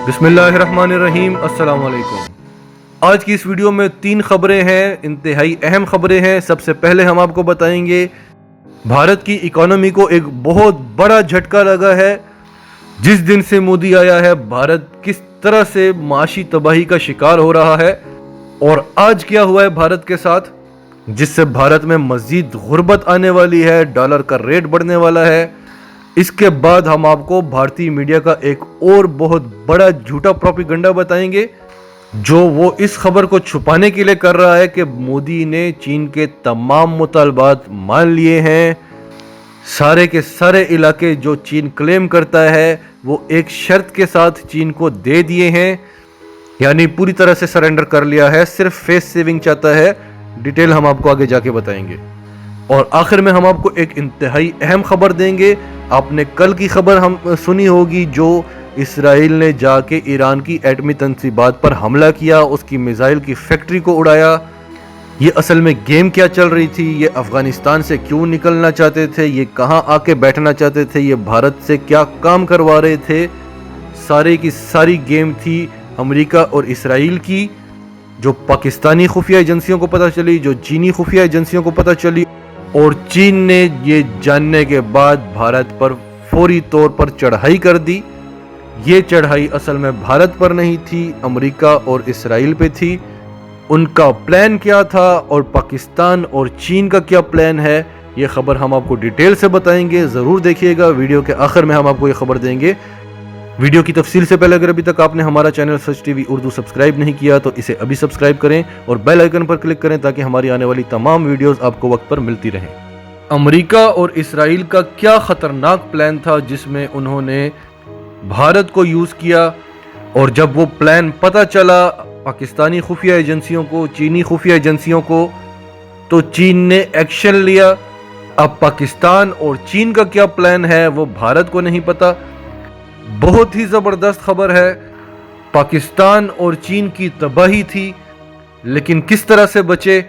बिस्मिल्लाहिर्रहमानिर्रहीम, अस्सलाम वालेकुम। आज की इस वीडियो में 3 खबरें हैं, इंतहाई अहम खबरें हैं। सबसे पहले हम आपको बताएंगे भारत की इकोनॉमी को एक बहुत बड़ा झटका लगा है। जिस दिन से मोदी आया है भारत किस तरह से माशी तबाही का शिकार हो रहा है और आज क्या हुआ है भारत के साथ, जिससे भारत में मजीद गुर्बत आने वाली है, डॉलर का रेट बढ़ने वाला है। इसके बाद हम आपको भारतीय मीडिया का एक और बहुत बड़ा झूठा प्रोपेगेंडा बताएंगे जो वो इस खबर को छुपाने के लिए कर रहा है कि मोदी ने चीन के तमाम मुतालबात मान लिए हैं। सारे के सारे इलाके जो चीन क्लेम करता है वो एक शर्त के साथ चीन को दे दिए हैं, यानी पूरी तरह से सरेंडर कर लिया है, सिर्फ फेस सेविंग चाहता है। डिटेल हम आपको आगे जाके बताएंगे। और आखिर में हम आपको एक इंतहाई अहम खबर देंगे। आपने कल की खबर हम सुनी होगी जो इसराइल ने जाके ईरान की एटमी तंसीबात पर हमला किया, उसकी मिसाइल की फैक्ट्री को उड़ाया। ये असल में गेम क्या चल रही थी, ये अफगानिस्तान से क्यों निकलना चाहते थे, ये कहाँ आके बैठना चाहते थे, ये भारत से क्या काम करवा रहे थे, सारे की सारी गेम थी अमेरिका और इसराइल की, जो पाकिस्तानी खुफिया एजेंसियों को पता चली, जो चीनी खुफिया एजेंसियों को पता चली। और चीन ने ये जानने के बाद भारत पर फौरी तौर पर चढ़ाई कर दी। ये चढ़ाई असल में भारत पर नहीं थी, अमेरिका और इसराइल पे थी। उनका प्लान क्या था और पाकिस्तान और चीन का क्या प्लान है, ये खबर हम आपको डिटेल से बताएंगे। ज़रूर देखिएगा, वीडियो के आखिर में हम आपको ये खबर देंगे। वीडियो की तफसील से पहले अगर अभी तक आपने हमारा चैनल सच टीवी उर्दू सब्सक्राइब नहीं किया तो इसे अभी सब्सक्राइब करें और बेल आइकन पर क्लिक करें ताकि हमारी आने वाली तमाम वीडियोस आपको वक्त पर मिलती रहें। अमेरिका और इसराइल का क्या खतरनाक प्लान था जिसमें उन्होंने भारत को यूज़ किया, और जब वो प्लान पता चला पाकिस्तानी खुफिया एजेंसियों को, चीनी खुफिया एजेंसियों को, तो चीन ने एक्शन लिया। अब पाकिस्तान और चीन का क्या प्लान है वो भारत को नहीं पता। बहुत ही ज़बरदस्त खबर है, पाकिस्तान और चीन की तबाही थी, लेकिन किस तरह से बचे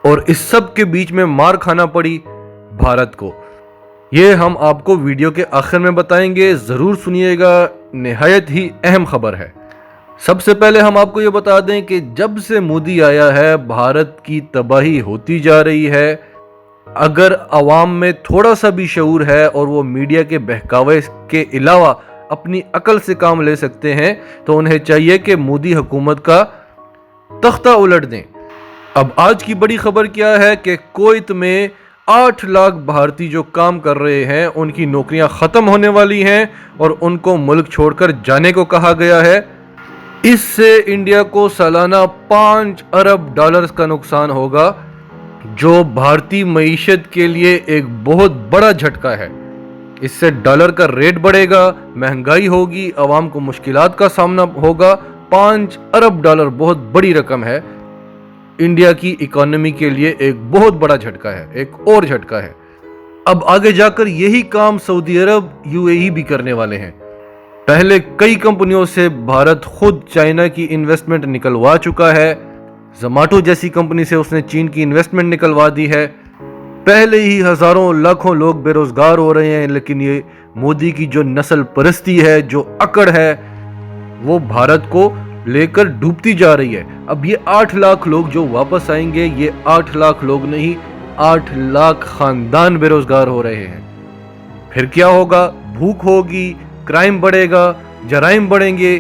और इस सब के बीच में मार खाना पड़ी भारत को, ये हम आपको वीडियो के आखिर में बताएंगे। ज़रूर सुनिएगा, निहायत ही अहम खबर है। सबसे पहले हम आपको ये बता दें कि जब से मोदी आया है भारत की तबाही होती जा रही है। अगर अवाम में थोड़ा सा भी शऊर है और वो मीडिया के बहकावे के अलावा अपनी अकल से काम ले सकते हैं तो उन्हें चाहिए कि मोदी हुकूमत का तख्ता उलट दें। अब आज की बड़ी खबर क्या है कि कुवैत में 8 लाख भारतीय जो काम कर रहे हैं उनकी नौकरियां ख़त्म होने वाली हैं और उनको मुल्क छोड़कर जाने को कहा गया है। इससे इंडिया को सालाना 5 अरब डॉलर्स का नुकसान होगा, जो भारतीय मईशत के लिए एक बहुत बड़ा झटका है। इससे डॉलर का रेट बढ़ेगा, महंगाई होगी, आवाम को मुश्किलात का सामना होगा। 5 अरब डॉलर बहुत बड़ी रकम है, इंडिया की इकोनॉमी के लिए एक बहुत बड़ा झटका है, एक और झटका है। अब आगे जाकर यही काम सऊदी अरब, यूएई भी करने वाले हैं। पहले कई कंपनियों से भारत खुद चाइना की इन्वेस्टमेंट निकलवा चुका है। ज़ोमैटो जैसी कंपनी से उसने चीन की इन्वेस्टमेंट निकलवा दी है। पहले ही हज़ारों लाखों लोग बेरोज़गार हो रहे हैं, लेकिन ये मोदी की जो नस्ल परस्ती है, जो अकड़ है, वो भारत को लेकर डूबती जा रही है। अब ये 8 लाख लोग जो वापस आएंगे, ये 8 लाख लोग नहीं, 8 लाख ख़ानदान बेरोज़गार हो रहे हैं। फिर क्या होगा? भूख होगी, क्राइम बढ़ेगा, जराइम बढ़ेंगे।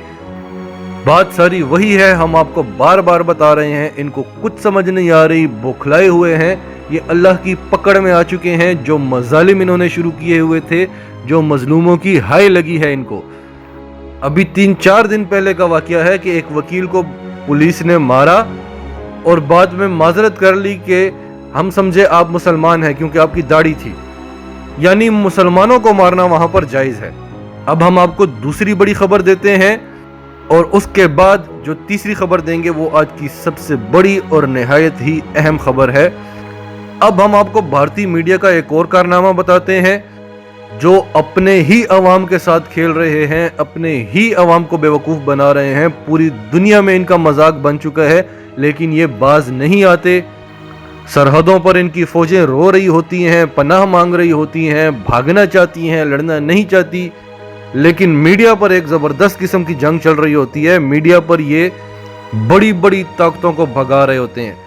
बात सारी वही है, हम आपको बार बार बता रहे हैं। इनको कुछ समझ नहीं आ रही, बौखलाए हुए हैं, ये अल्लाह की पकड़ में आ चुके हैं। जो मज़ालिम इन्होंने शुरू किए हुए थे, जो मजलूमों की हाय लगी है इनको। अभी 3-4 दिन पहले का वाकया है कि एक वकील को पुलिस ने मारा और बाद में माजरत कर ली कि हम समझे आप मुसलमान हैं क्योंकि आपकी दाढ़ी थी, यानी मुसलमानों को मारना वहां पर जायज़ है। अब हम आपको दूसरी बड़ी खबर देते हैं और उसके बाद जो तीसरी खबर देंगे वो आज की सबसे बड़ी और निहायत ही अहम खबर है। अब हम आपको भारतीय मीडिया का एक और कारनामा बताते हैं जो अपने ही अवाम के साथ खेल रहे हैं, अपने ही अवाम को बेवकूफ़ बना रहे हैं। पूरी दुनिया में इनका मजाक बन चुका है, लेकिन ये बाज नहीं आते। सरहदों पर इनकी फौजें रो रही होती हैं, पनाह मांग रही होती हैं, भागना चाहती हैं, लड़ना नहीं चाहती, लेकिन मीडिया पर एक जबरदस्त किस्म की जंग चल रही होती है। मीडिया पर ये बड़ी बड़ी ताकतों को भगा रहे होते हैं।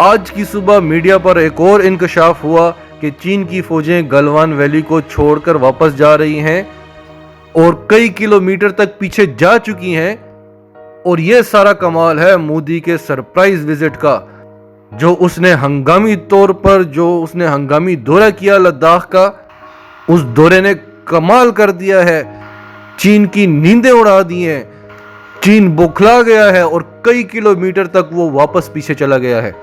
आज की सुबह मीडिया पर एक और इंकशाफ हुआ कि चीन की फौजें गलवान वैली को छोड़कर वापस जा रही हैं और कई किलोमीटर तक पीछे जा चुकी हैं। और यह सारा कमाल है मोदी के सरप्राइज विजिट का, जो उसने हंगामी तौर पर हंगामी दौरा किया लद्दाख का। उस दौरे ने कमाल कर दिया है, चीन की नींदें उड़ा दी हैं, चीन बौखला गया है और कई किलोमीटर तक वो वापस पीछे चला गया है।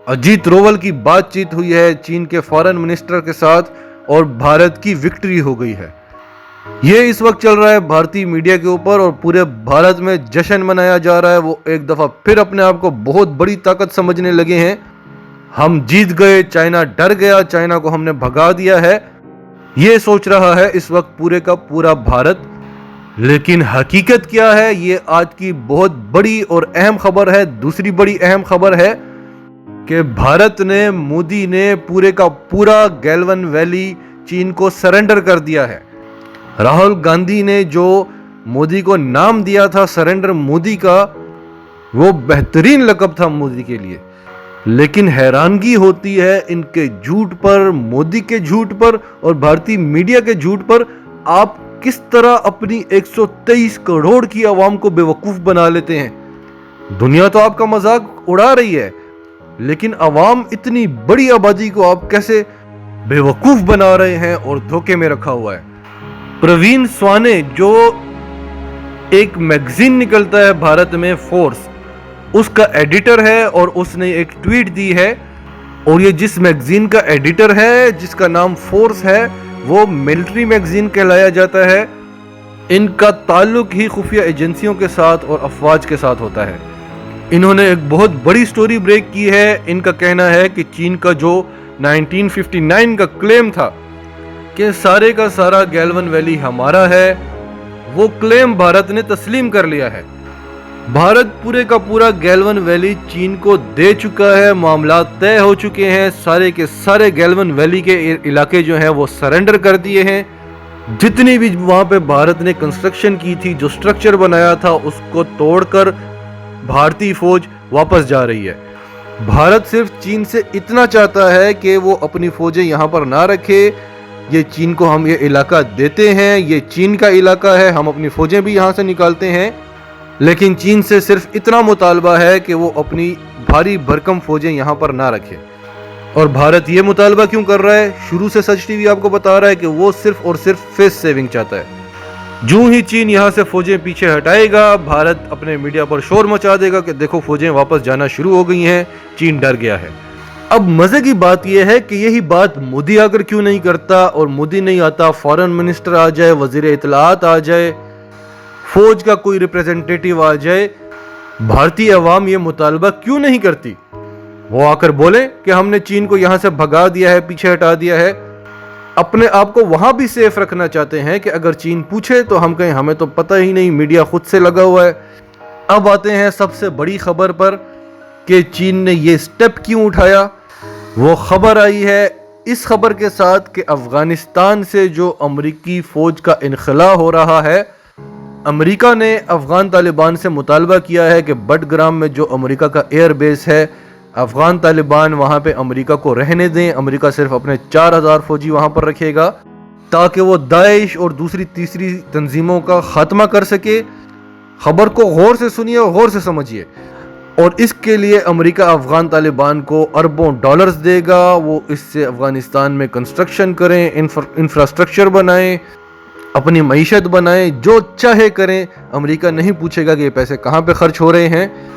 अजीत डोवाल की बातचीत हुई है चीन के फॉरेन मिनिस्टर के साथ और भारत की विक्ट्री हो गई है। ये इस वक्त चल रहा है भारतीय मीडिया के ऊपर और पूरे भारत में जश्न मनाया जा रहा है। वो एक दफा फिर अपने आप को बहुत बड़ी ताकत समझने लगे हैं। हम जीत गए, चाइना डर गया, चाइना को हमने भगा दिया है, ये सोच रहा है इस वक्त पूरे का पूरा भारत। लेकिन हकीकत क्या है, ये आज की बहुत बड़ी और अहम खबर है। दूसरी बड़ी अहम खबर है कि भारत ने, मोदी ने पूरे का पूरा गैलवन वैली चीन को सरेंडर कर दिया है। राहुल गांधी ने जो मोदी को नाम दिया था सरेंडर मोदी का, वो बेहतरीन लक़ब था मोदी के लिए। लेकिन हैरानगी होती है इनके झूठ पर, मोदी के झूठ पर और भारतीय मीडिया के झूठ पर। आप किस तरह अपनी 123 करोड़ की आवाम को बेवकूफ़ बना लेते हैं। दुनिया तो आपका मजाक उड़ा रही है, लेकिन आवाम इतनी बड़ी आबादी को आप कैसे बेवकूफ़ बना रहे हैं और धोखे में रखा हुआ है। प्रवीण स्वाने, जो एक मैगजीन निकलता है भारत में, फोर्स, उसका एडिटर है और उसने एक ट्वीट दी है। और ये जिस मैगजीन का एडिटर है, जिसका नाम फोर्स है, वो मिलिट्री मैगजीन कहलाया जाता है। इनका ताल्लुक ही खुफिया एजेंसियों के साथ और अफवाज के साथ होता है। इन्होंने एक बहुत बड़ी स्टोरी ब्रेक की है। इनका कहना है कि चीन का जो 1959 का क्लेम था कि सारे का सारा गैलवन वैली हमारा है, वो क्लेम भारत ने तस्लीम कर लिया है। भारत पूरे का पूरा गैलवन वैली चीन को दे चुका है, मामला तय हो चुके हैं। सारे के सारे गैलवन वैली के इलाके जो हैं वो सरेंडर कर दिए हैं। जितनी भी वहाँ पे भारत ने कंस्ट्रक्शन की थी, जो स्ट्रक्चर बनाया था, उसको तोड़कर भारतीय फौज वापस जा रही है। भारत सिर्फ चीन से इतना चाहता है कि वो अपनी फौजें यहाँ पर ना रखे। ये चीन को हम ये इलाका देते हैं, ये चीन का इलाका है, हम अपनी फौजें भी यहाँ से निकालते हैं। लेकिन चीन से सिर्फ इतना मुतालबा है कि वो अपनी भारी भरकम फौजें यहाँ पर ना रखे। और भारत ये मुतालबा क्यों कर रहा है? शुरू से सच टीवी आपको बता रहा है कि वो सिर्फ और सिर्फ फेस सेविंग चाहता है। जो ही चीन यहाँ से फौजें पीछे हटाएगा, भारत अपने मीडिया पर शोर मचा देगा कि देखो फौजें वापस जाना शुरू हो गई हैं, चीन डर गया है। अब मजे की बात यह है कि यही बात मोदी आकर क्यों नहीं करता, और मोदी नहीं आता, फॉरेन मिनिस्टर आ जाए, वजीर इत्तलात आ जाए, फौज का कोई रिप्रेजेंटेटिव आ जाए, भारतीय अवाम ये मुतालबा क्यों नहीं करती? वो आकर बोले कि हमने चीन को यहां से भगा दिया है, पीछे हटा दिया है। अपने आप को वहां भी सेफ रखना चाहते हैं कि अगर चीन पूछे तो हम कहें हमें तो पता ही नहीं, मीडिया खुद से लगा हुआ है। अब आते हैं सबसे बड़ी खबर पर कि चीन ने ये स्टेप क्यों उठाया। वो खबर आई है इस खबर के साथ कि अफगानिस्तान से जो अमरीकी फौज का इनखला हो रहा है, अमेरिका ने अफगान तालिबान से मुतालबा किया है कि बडग्राम में जो अमेरिका का एयर बेस है, अफगान तालिबान वहाँ पे अमेरिका को रहने दें। अमेरिका सिर्फ अपने 4000 फौजी वहाँ पर रखेगा ताकि वो दाइश और दूसरी तीसरी तंजीमों का खात्मा कर सके। खबर को गौर से सुनिए और गौर से समझिए। और इसके लिए अमेरिका अफगान तालिबान को अरबों डॉलर्स देगा। वो इससे अफगानिस्तान में कंस्ट्रक्शन करें, इंफ्रास्ट्रक्चर बनाएं, अपनी मईशत बनाएं, जो चाहे करें। अमेरिका नहीं पूछेगा कि ये पैसे कहाँ पे खर्च हो रहे हैं।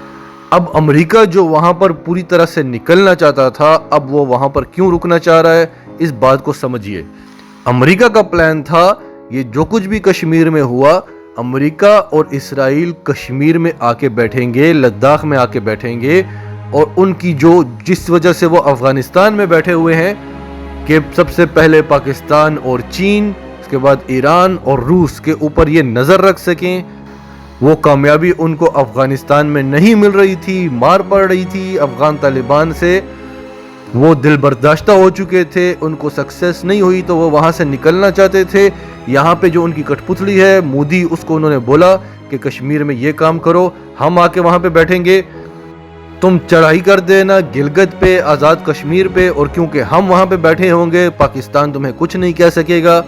अब अमेरिका जो वहाँ पर पूरी तरह से निकलना चाहता था, अब वो वहाँ पर क्यों रुकना चाह रहा है, इस बात को समझिए। अमेरिका का प्लान था ये जो कुछ भी कश्मीर में हुआ, अमेरिका और इसराइल कश्मीर में आके बैठेंगे, लद्दाख में आके बैठेंगे, और उनकी जो जिस वजह से वो अफगानिस्तान में बैठे हुए हैं कि सबसे पहले पाकिस्तान और चीन, उसके बाद ईरान और रूस के ऊपर ये नज़र रख सकें। वो कामयाबी उनको अफगानिस्तान में नहीं मिल रही थी, मार पड़ रही थी अफगान तालिबान से। वो दिल बर्दाश्ता हो चुके थे, उनको सक्सेस नहीं हुई तो वो वहाँ से निकलना चाहते थे। یہاں پہ جو ان کی کٹپتلی ہے مودی، اس کو انہوں نے بولا کہ کشمیر میں یہ کام کرو، ہم آ کے وہاں پہ بیٹھیں گے، تم چڑھائی کر دینا گلگت پہ، آزاد کشمیر پہ، اور کیونکہ ہم وہاں پہ بیٹھے ہوں گے پاکستان تمہیں کچھ نہیں کہہ سکے گا۔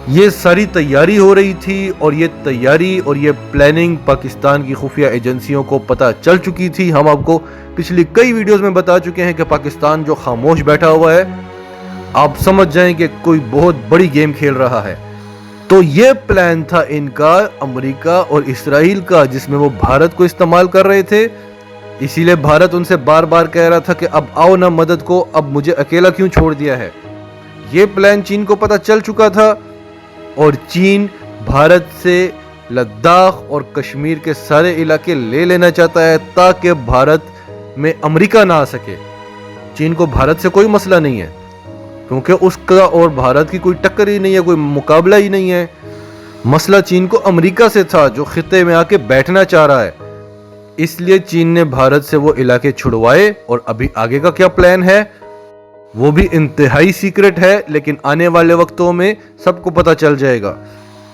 یہ ساری تیاری ہو رہی تھی، اور یہ تیاری اور یہ پلاننگ پاکستان کی خفیہ ایجنسیوں کو پتہ چل چکی تھی۔ ہم آپ کو پچھلی کئی ویڈیوز میں بتا چکے ہیں کہ پاکستان جو خاموش بیٹھا ہوا ہے، آپ سمجھ جائیں کہ کوئی بہت بڑی گیم کھیل رہا ہے۔ تو یہ پلان تھا ان کا، امریکہ اور اسرائیل کا، جس میں وہ بھارت کو استعمال کر رہے تھے۔ اسی لیے بھارت ان سے بار بار کہہ رہا تھا کہ اب آؤ نا مدد کو، اب مجھے اکیلا کیوں چھوڑ دیا ہے۔ یہ پلان چین کو پتہ چل چکا تھا، اور چین بھارت سے لداخ اور کشمیر کے سارے علاقے لے لینا چاہتا ہے تاکہ بھارت میں امریکہ نہ آ سکے۔ چین کو بھارت سے کوئی مسئلہ نہیں ہے، کیونکہ اس کا اور بھارت کی کوئی ٹکر ہی نہیں ہے، کوئی مقابلہ ہی نہیں ہے۔ مسئلہ چین کو امریکہ سے تھا، جو خطے میں آ کے بیٹھنا چاہ رہا ہے۔ اس لیے چین نے بھارت سے وہ علاقے چھڑوائے، اور ابھی آگے کا کیا پلان ہے وہ بھی انتہائی سیکرٹ ہے، لیکن آنے والے وقتوں میں سب کو پتہ چل جائے گا۔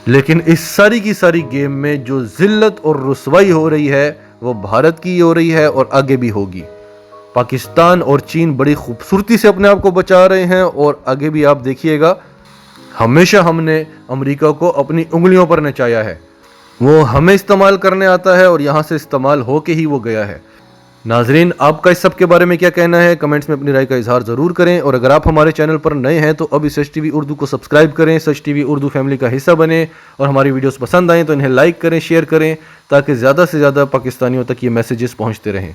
لیکن اس ساری کی ساری گیم میں جو ذلت اور رسوائی ہو رہی ہے وہ بھارت کی ہو رہی ہے، اور آگے بھی ہوگی۔ پاکستان اور چین بڑی خوبصورتی سے اپنے آپ کو بچا رہے ہیں، اور آگے بھی آپ دیکھیے گا۔ ہمیشہ ہم نے امریکہ کو اپنی انگلیوں پر نچایا ہے، وہ ہمیں استعمال کرنے آتا ہے اور یہاں سے استعمال ہو کے ہی وہ گیا ہے۔ ناظرین، آپ کا اس سب کے بارے میں کیا کہنا ہے؟ کمنٹس میں اپنی رائے کا اظہار ضرور کریں، اور اگر آپ ہمارے چینل پر نئے ہیں تو ابھی سچ ٹی وی اردو کو سبسکرائب کریں، سچ ٹی وی اردو فیملی کا حصہ بنیں، اور ہماری ویڈیوز پسند آئیں تو انہیں لائک کریں، شیئر کریں، تاکہ زیادہ سے زیادہ پاکستانیوں تک یہ میسیجز پہنچتے رہیں۔